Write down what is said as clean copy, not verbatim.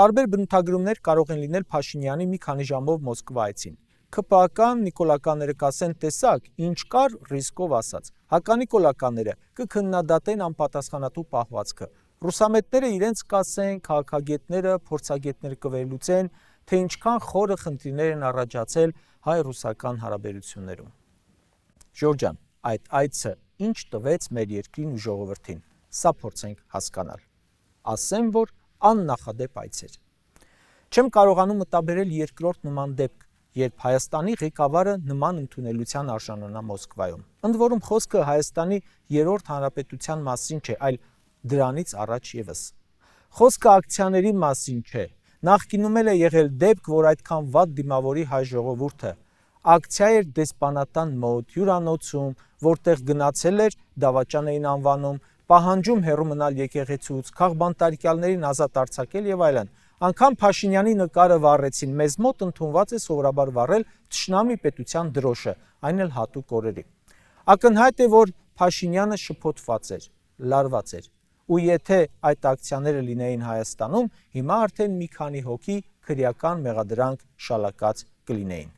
Տարբեր բնութագրումներ կարող են լինել Փաշինյանի մի քանի ժամով Մոսկվա այցին։ ՔՊԱ-կան նիկոլականները կասեն տեսակ, ինչ կար ռիսկով ասած։ Հականիկոլականները կքննադատեն անպատասխանատու պահվածքը։ Ռուսամետները իրենց կասեն, քաղաքագետները, փորձագետները կվերլուծեն, թե ինչքան խորը խնդիրներ են առաջացել հայ-ռուսական հարաբերություններում։ Ժորժ ջան, այդ այցը ինչ տվեց մեր երկրին ու ժողովրդին։ Սա փորձենք հասկանալ։ Ասեմ, որ աննախադեպ այց էր։ Չեմ կարողանում մտաբերել երկրորդ նման դեպք, երբ Հայաստանի ղեկավարը նման ընդունելության արժանանա Մոսկվայում։ Ընդ որում խոսքը Հայաստանի երրորդ հանրապետության մասին չէ, այլ դրանից առաջ ևս։ Խոսքը ակցիաների մասին չէ։ Նախկինում էլ է եղել դեպք, որ այդքան վատ դիմավորի հայ ժողովուրդը։ Ակցիա էր դեսպանատան մոտ, հյուրանոցում, որտեղ գնացել էր, դավաճան էին անվանում, պահանջում հեռու մնալ եկեղեցուց, քաղբանտարկյալներին ազատ արձակել եւ այլն։ Անգամ Փաշինյանի նկարը վառեցին, մեզ մոտ ընդունված է սովորաբար վառել թշնամի պետության դրոշը, այն էլ հատուկ օրերի։ Ակնհայտ է, որ Փաշինյանը շփոթված էր, լարված էր։ Ու եթե այդ ակցիաները լինեին Հայաստանում, հիմա արդեն մի քանի հոգի քրեական մեղադրանք շալակած կլինեին։